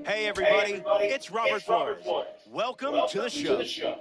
Hey everybody, it's Robert Flores. Welcome to the show.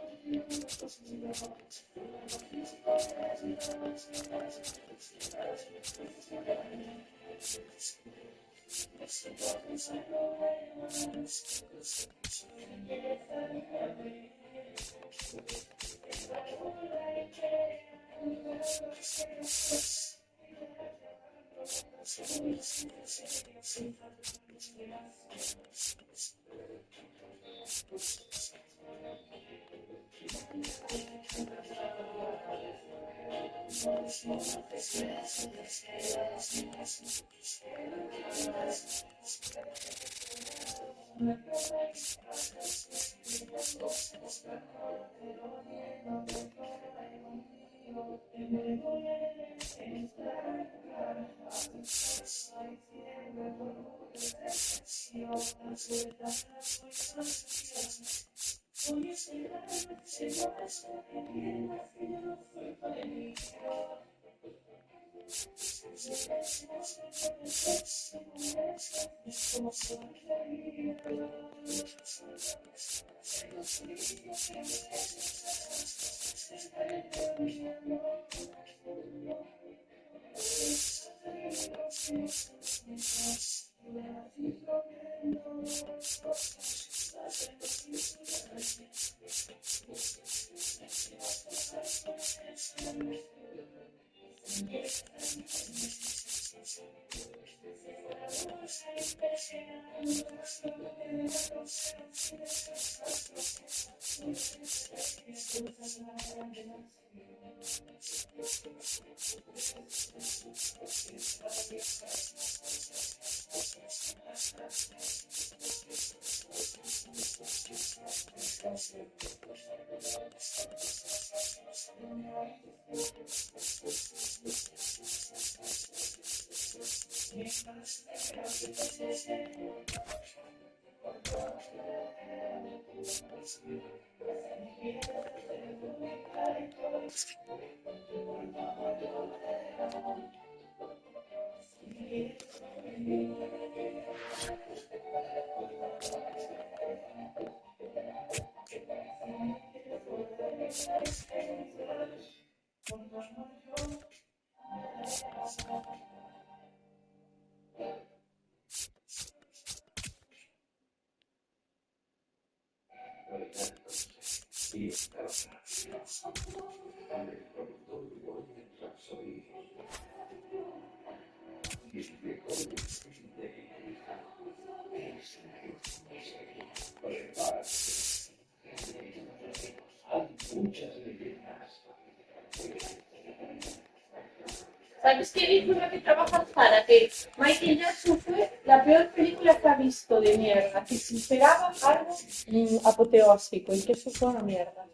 ¿Sabes qué dijo la que trabaja para que Michael Jackson fue la peor película que ha visto de mierda? Que se esperaba algo apoteósico y que eso fue una mierda.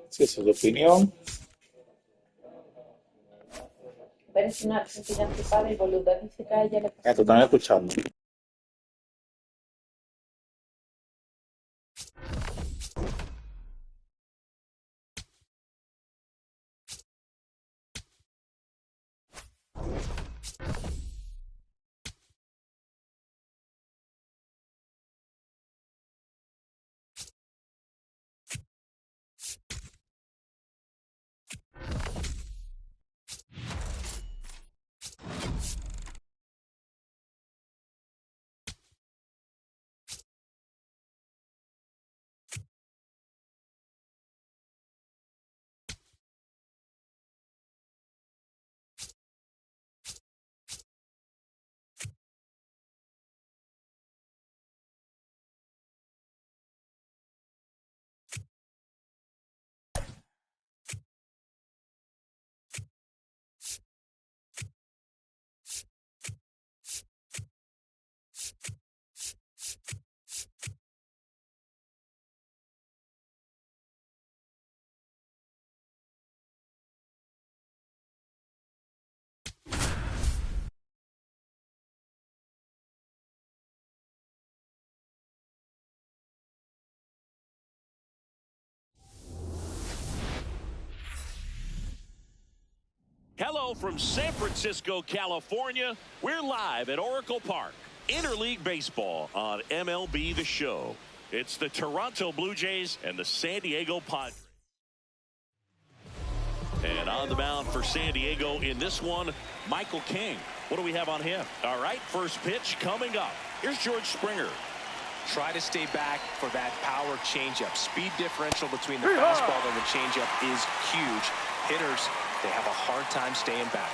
Sí, esa es tu opinión. Parece una argentina flipada y boluda. Dice que a ella le Te pasó. están escuchando. Hello from San Francisco, California. We're live at Oracle Park. Interleague Baseball on MLB The Show. It's the Toronto Blue Jays and the San Diego Padres. And on the mound for San Diego in this one, Michael King. What do we have on him? All right, first pitch coming up. Here's George Springer. Try to stay back for that power changeup. Speed differential between the fastball and the changeup is huge. Hitters, they have a hard time staying back.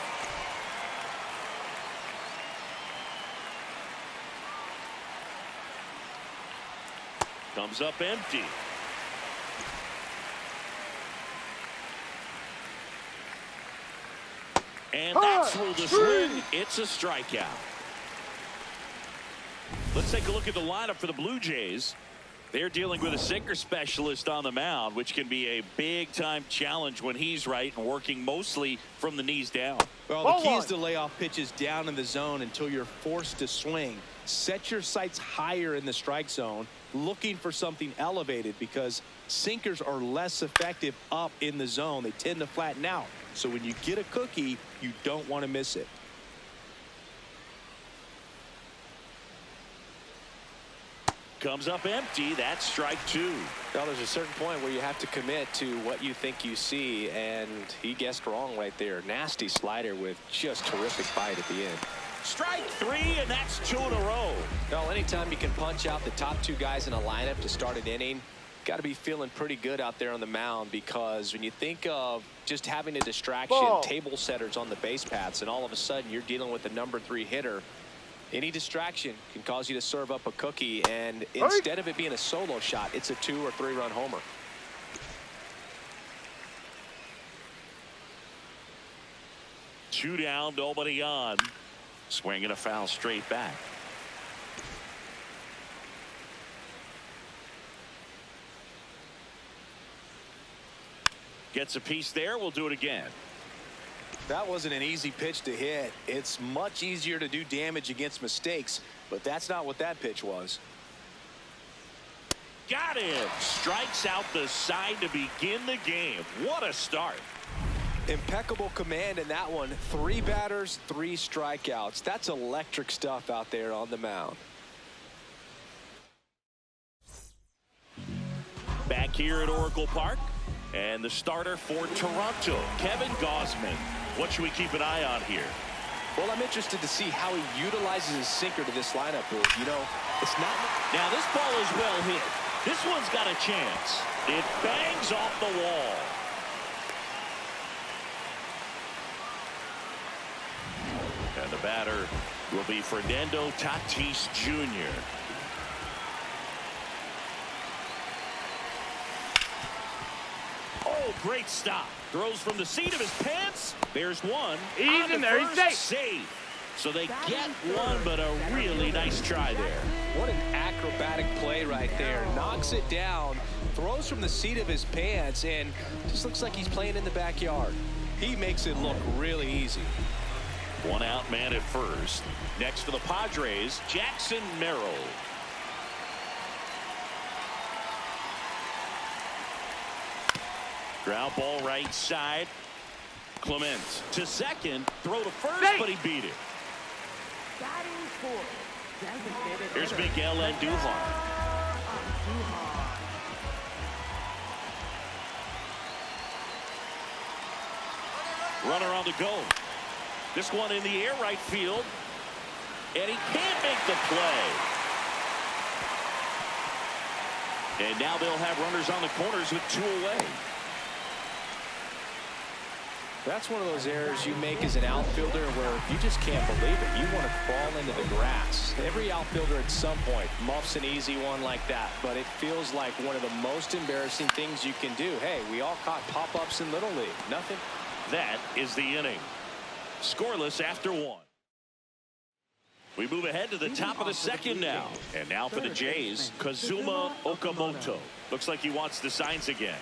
Comes up empty. And that's through the swing. It's a strikeout. Let's take a look at the lineup for the Blue Jays. They're dealing with a sinker specialist on the mound, which can be a big-time challenge when he's right and working mostly from the knees down. Well, the key is to lay off pitches down in the zone until you're forced to swing. Set your sights higher in the strike zone, looking for something elevated, because sinkers are less effective up in the zone. They tend to flatten out. So when you get a cookie, you don't want to miss it. Comes up empty. That's strike two. Well, there's a certain point where you have to commit to what you think you see, and he guessed wrong right there. Nasty slider with just terrific bite at the end. Strike three, and that's two in a row. Well, anytime you can punch out the top two guys in a lineup to start an inning, got to be feeling pretty good out there on the mound, because when you think of just having a distraction, table setters on the base paths, and all of a sudden you're dealing with the #3 hitter, any distraction can cause you to serve up a cookie, and instead of it being a solo shot, it's a 2- or 3-run homer. Two down, nobody on. Swinging a foul straight back. Gets a piece there. We'll do it again. That wasn't an easy pitch to hit. It's much easier to do damage against mistakes, but that's not what that pitch was. Got him. Strikes out the side to begin the game. What a start. Impeccable command in that one. 3 batters, 3 strikeouts. That's electric stuff out there on the mound. Back here at Oracle Park, and the starter for Toronto, Kevin Gausman. What should we keep an eye on here? Well, I'm interested to see how he utilizes his sinker to this lineup. You know, it's not. Now this ball is well hit. This one's got a chance. It bangs off the wall. And the batter will be Fernando Tatis Jr. Oh, great stop. Throws from the seat of his pants. There's one. He's in there. He's safe. Safe. So they get one, but a really nice try there. What an acrobatic play right there. Knocks it down, throws from the seat of his pants, and just looks like he's playing in the backyard. He makes it look really easy. One out man at first. Next for the Padres, Jackson Merrill. Ground ball right side. Clement to second. Throw to first, but he beat it. Here's Miguel Andujar. Runner on the go. This one in the air right field. And he can't make the play. And now they'll have runners on the corners with 2 away. That's one of those errors you make as an outfielder where you just can't believe it. You want to crawl into the grass. Every outfielder at some point muffs an easy one like that, but it feels like one of the most embarrassing things you can do. Hey, we all caught pop-ups in Little League. Nothing. That is the inning. Scoreless after 1. We move ahead to the top of the second now. And now for the Jays, Kazuma Okamoto. Looks like he wants the signs again.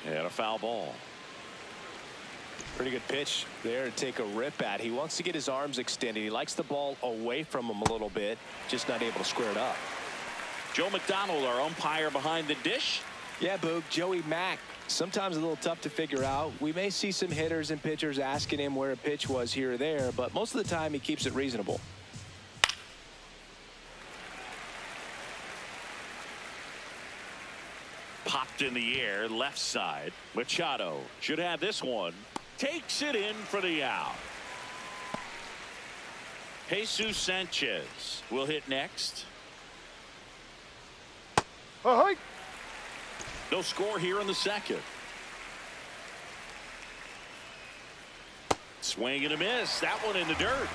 And a foul ball. Pretty good pitch there to take a rip at. He wants to get his arms extended. He likes the ball away from him a little bit, just not able to square it up. Joe McDonald, our umpire behind the dish. Yeah, Boog, Joey Mack, sometimes a little tough to figure out. We may see some hitters and pitchers asking him where a pitch was here or there, but most of the time he keeps it reasonable. Popped in the air, left side. Machado should have this one. Takes it in for the out. Jesus Sanchez will hit next. No score here in the second. Swing and a miss. That one in the dirt.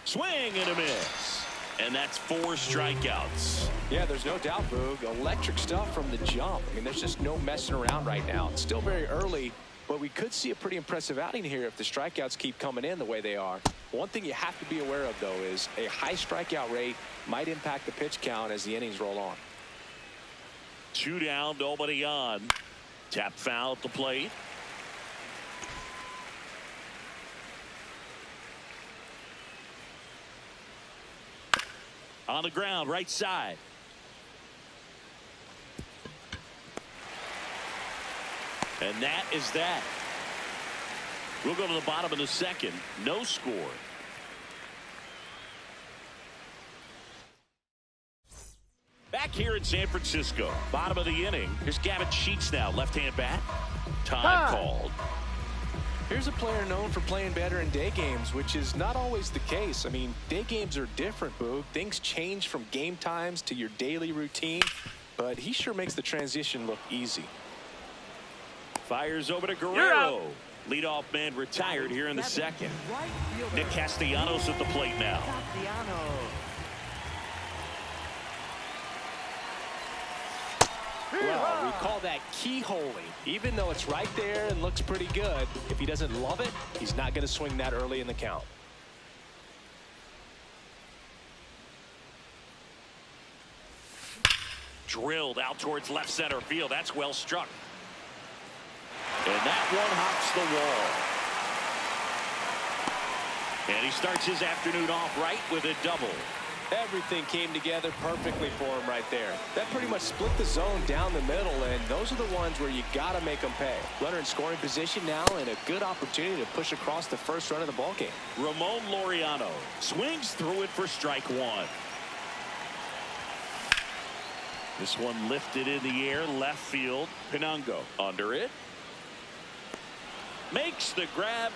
Swing and a miss. And that's 4 strikeouts. Yeah, there's no doubt, Boog. Electric stuff from the jump. I mean, there's just no messing around right now. It's still very early, but we could see a pretty impressive outing here if the strikeouts keep coming in the way they are. One thing you have to be aware of, though, is a high strikeout rate might impact the pitch count as the innings roll on. 2 down, nobody on. Tap foul at the plate. On the ground, right side. And that is that. We'll go to the bottom of the second. No score. Back here in San Francisco, bottom of the inning. Here's Gavin Sheets now, left-hand bat. Time called. Here's a player known for playing better in day games, which is not always the case. I mean, day games are different, Boog. Things change from game times to your daily routine, but he sure makes the transition look easy. Fires over to Guerrero. Leadoff man retired here in the second. Nick Castellanos at the plate now. Well, we call that keyholing. Even though it's right there and looks pretty good, if he doesn't love it, he's not going to swing that early in the count. Drilled out towards left center field. That's well struck. And that one hops the wall. And he starts his afternoon off right with a double. Everything came together perfectly for him right there. That pretty much split the zone down the middle, and those are the ones where you got to make them pay. Runner in scoring position now, and a good opportunity to push across the first run of the ballgame. Ramon Laureano swings through it for strike 1. This one lifted in the air, left field. Pinango under it. Makes the grab.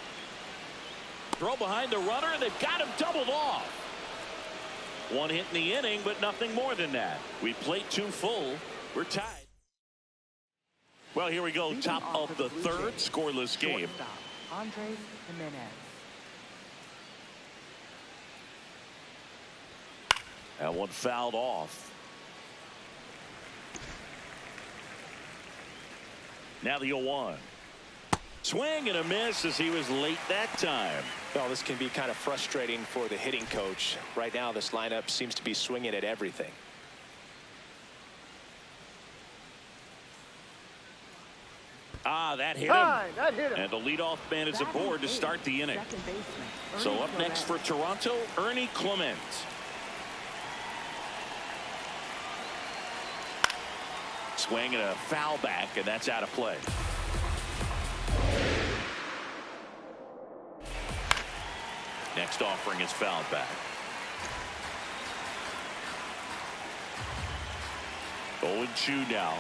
Throw behind the runner, and they've got him doubled off. One hit in the inning, but nothing more than that. We played 2 full. We're tied. Well, here we go. Top of the third, scoreless game. That one fouled off. Now the 0-1. Swing and a miss as he was late that time. Well, this can be kind of frustrating for the hitting coach. Right now, this lineup seems to be swinging at everything. That hit him. And the leadoff man is aboard to start the inning. So up next for Toronto, Ernie Clement. Swing and a foul back, and that's out of play. Next offering is fouled back. 0-2 now.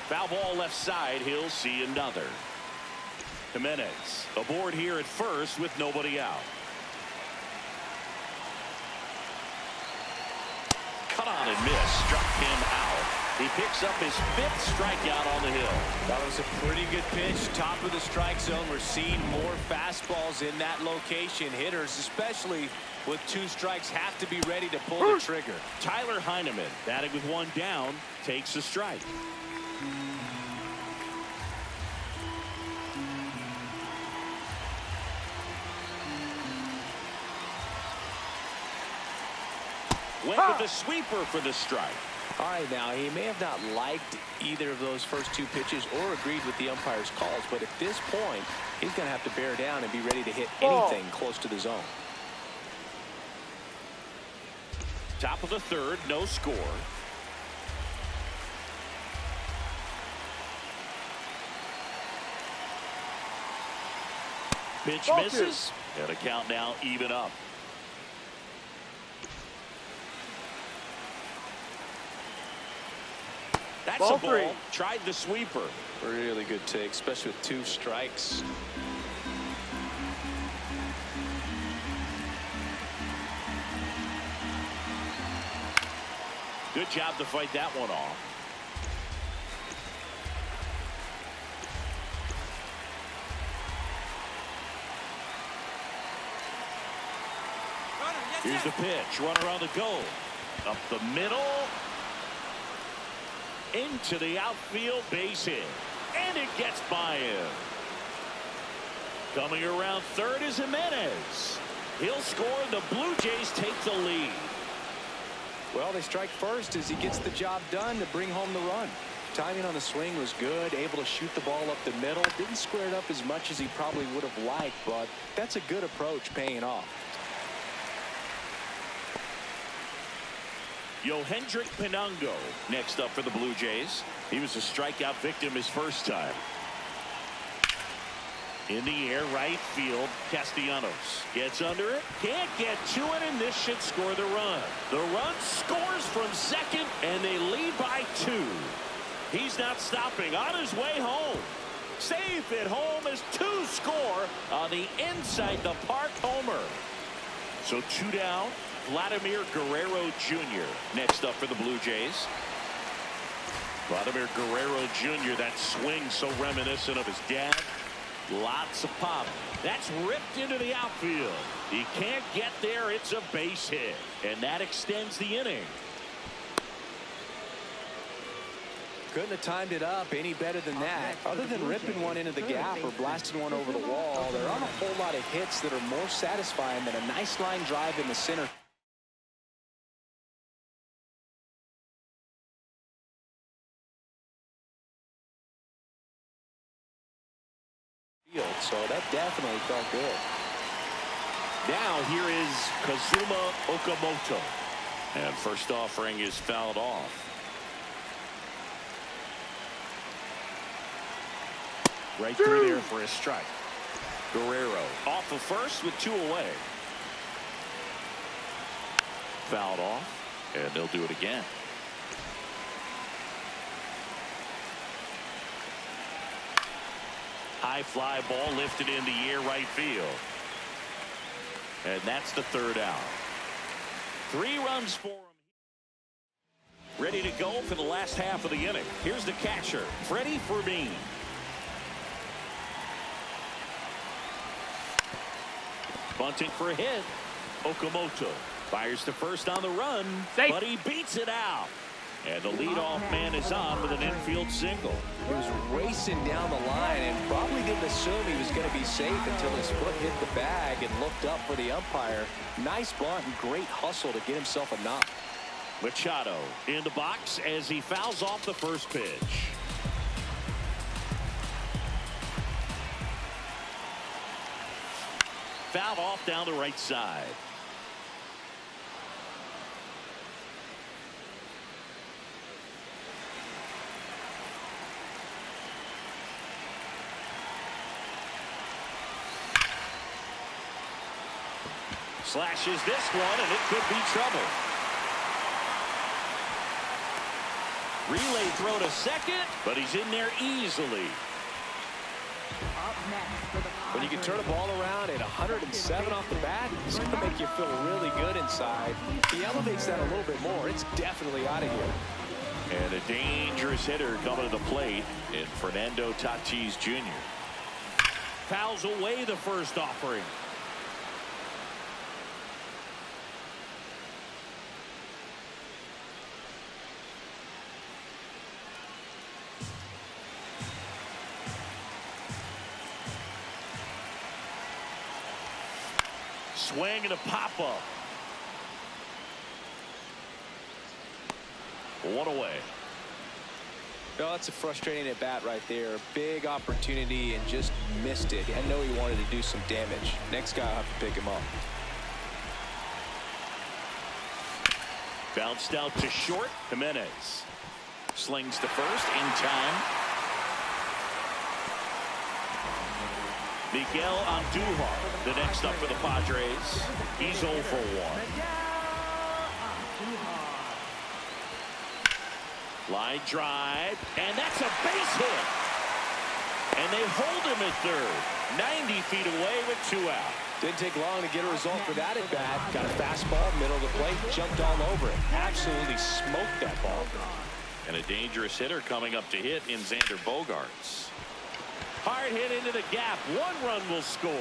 Foul ball left side. He'll see another. Jimenez aboard here at first with nobody out. Cut on and miss. Struck him out. He picks up his 5th strikeout on the hill. That was a pretty good pitch. Top of the strike zone. We're seeing more fastballs in that location. Hitters, especially with 2 strikes, have to be ready to pull the trigger. Tyler Heineman, batting with 1 down, takes a strike. Went with the sweeper for the strike. All right, now, he may have not liked either of those first 2 pitches or agreed with the umpire's calls, but at this point, he's going to have to bear down and be ready to hit anything close to the zone. Top of the third, no score. Pitch misses, and a count now even up. That's a ball. Tried the sweeper. Really good take, especially with 2 strikes. Good job to fight that one off. Here's the pitch. Runner on the go. Up the middle. Into the outfield, base hit. And it gets by him. Coming around third is Jimenez. He'll score, and the Blue Jays take the lead. Well, they strike first as he gets the job done to bring home the run. Timing on the swing was good, able to shoot the ball up the middle. Didn't square it up as much as he probably would have liked, but that's a good approach paying off. Yohendrick Pinango next up for the Blue Jays. He was a strikeout victim his first time. In the air, right field, Castellanos gets under it, can't get to it, and this should score the run. The run scores from second, and they lead by 2. He's not stopping, on his way home. Safe at home as 2 score on the inside the park homer. So 2 down. Vladimir Guerrero Jr. next up for the Blue Jays. Vladimir Guerrero Jr., that swing so reminiscent of his dad. Lots of pop. That's ripped into the outfield. He can't get there. It's a base hit. And that extends the inning. Couldn't have timed it up any better than that. Other than ripping one into the gap or blasting one over the wall, there aren't a whole lot of hits that are more satisfying than a nice line drive in the center. So that definitely felt good. Now here is Kazuma Okamoto. And first offering is fouled off. Right through there for a strike. Guerrero off of first with 2 away. Fouled off, and they'll do it again. High fly ball lifted in the air right field. And that's the 3rd out. 3 runs for him. Ready to go for the last half of the inning. Here's the catcher, Freddie Fermin. Bunting for a hit. Okamoto fires to first on the run, but he beats it out. And the leadoff man is on with an infield single. He was racing down the line and probably didn't assume he was going to be safe until his foot hit the bag and looked up for the umpire. Nice bunt and great hustle to get himself a knock. Machado in the box as he fouls off the first pitch. Fouled off down the right side. Slashes this one, and it could be trouble. Relay throw to second, but he's in there easily. When you can turn a ball around at 107 off the bat, it's going to make you feel really good inside. He elevates that a little bit more. It's definitely out of here. And a dangerous hitter coming to the plate in Fernando Tatis Jr. Fouls away the first offering. Swing and a pop-up. 1 away. Oh, that's a frustrating at bat right there. Big opportunity and just missed it. I know he wanted to do some damage. Next guy will have to pick him up. Bounced out to short. Jimenez slings to first in time. Miguel Andujar, the next up for the Padres. He's 0 for 1. Line drive, and that's a base hit. And they hold him at third, 90 feet away with 2 out. Didn't take long to get a result for that at bat. Got a fastball, middle of the plate, jumped all over it. Absolutely smoked that ball. And a dangerous hitter coming up to hit in Xander Bogaerts. Hard hit into the gap. 1 run will score.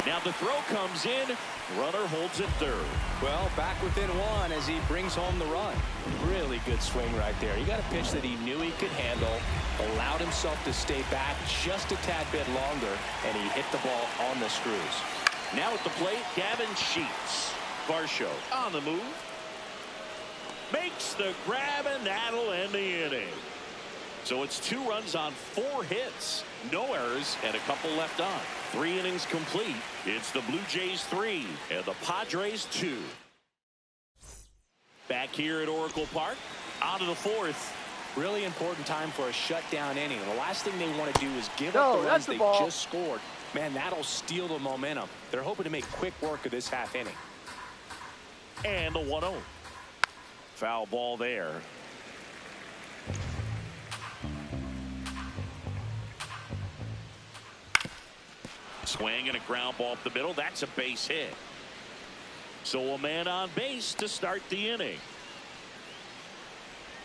Now the throw comes in. Runner holds at third. Well, back within 1 as he brings home the run. Really good swing right there. He got a pitch that he knew he could handle, allowed himself to stay back just a tad bit longer, and he hit the ball on the screws. Now at the plate, Gavin Sheets. Varsho on the move. Makes the grab, and that'll end the inning. So it's 2 runs on 4 hits. No errors and a couple left on. 3 innings complete. It's the Blue Jays 3 and the Padres 2. Back here at Oracle Park. On to the 4th. Really important time for a shutdown inning. The last thing they want to do is give up the runs they just scored. Man, that'll steal the momentum. They're hoping to make quick work of this half inning. And the 1-0. Foul ball there. Swing and a ground ball up the middle. That's a base hit. So a man on base to start the inning.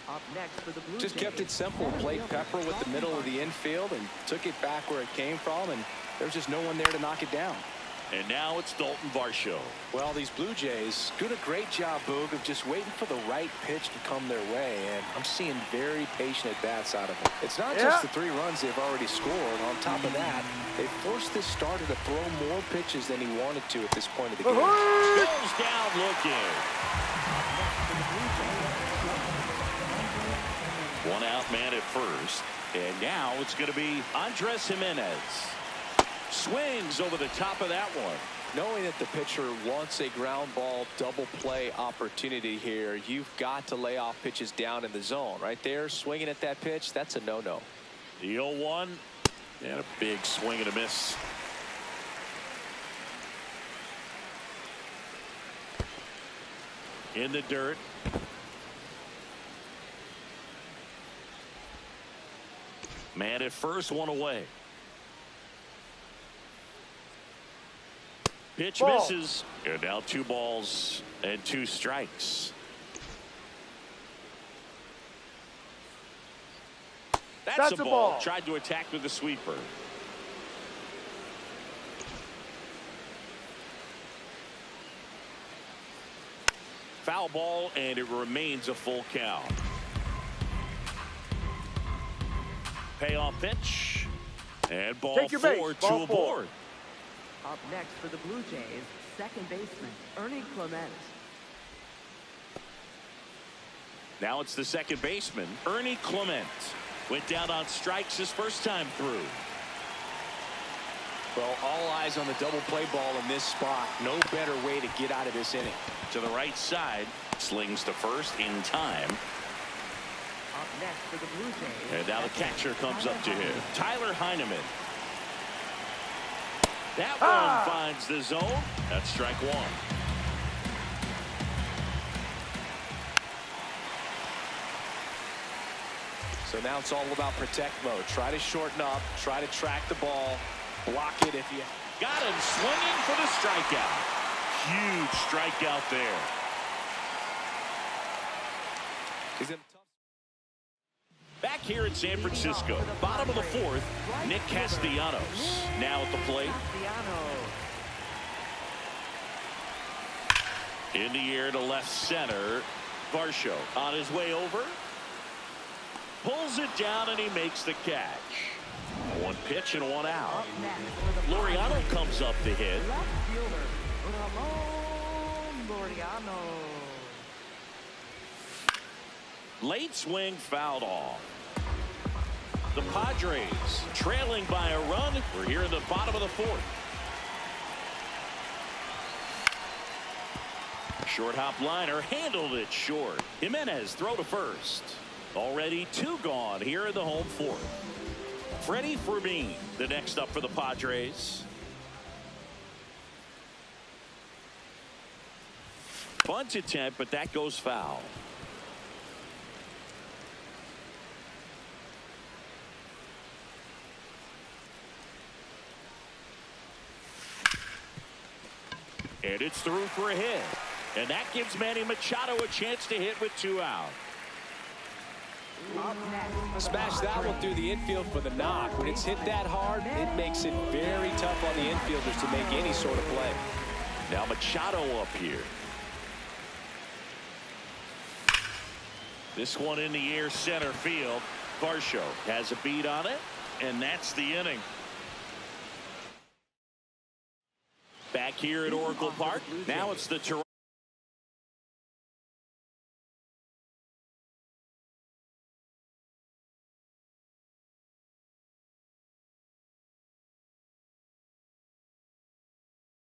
Up next for the Blue Just Jays. kept it simple. Played Pepper with the middle of the infield and took it back where it came from, and there's just no one there to knock it down. And now it's Dalton Varsho. Well, these Blue Jays doing a great job, Boog, of just waiting for the right pitch to come their way, and I'm seeing very patient at-bats out of them. It's not just the 3 runs they've already scored. On top of that, they forced this starter to throw more pitches than he wanted to at this point of the game. Goes down looking. 1 out man at first. And now it's going to be Andres Jimenez. Swings over the top of that one. Knowing that the pitcher wants a ground ball double play opportunity here, you've got to lay off pitches down in the zone. Right there, swinging at that pitch, that's a no-no. The 0-1 and a big swing and a miss. In the dirt. Man at first, 1 away. Pitch misses. And now 2 balls and 2 strikes. That's a ball. Tried to attack with the sweeper. Foul ball, and it remains a full count. Payoff pitch. And ball 4, 2 aboard. Up next for the Blue Jays, second baseman Ernie Clement. Now it's the second baseman, Ernie Clement. Went down on strikes his first time through. Well, all eyes on the double play ball in this spot. No better way to get out of this inning. To the right side, slings to first in time. Up next for the Blue Jays. And now the catcher comes up to him, Tyler Heineman. That one finds the zone. That's strike 1. So now it's all about protect mode. Try to shorten up, try to track the ball, block it if you got him swinging for the strikeout. Huge strikeout there. Back here in San Francisco, bottom of the 4th, Nick Castellanos now at the plate. In the air to left center, Varsho on his way over. Pulls it down and he makes the catch. 1 pitch and 1 out. Laureano comes up to hit. Late swing fouled off. The Padres trailing by a run. We're here in the bottom of the 4th. Short hop liner handled it short. Jimenez throw to first. Already 2 gone here in the home 4th. Freddie Fermin, the next up for the Padres. Bunt attempt, but that goes foul. And it's through for a hit. And that gives Manny Machado a chance to hit with 2 out. Smash that one through the infield for the knock. When it's hit that hard, it makes it very tough on the infielders to make any sort of play. Now Machado up here. This one in the air center field. Varsho has a beat on it, and that's the inning. Back here at Oracle Park. Now it's the Toronto.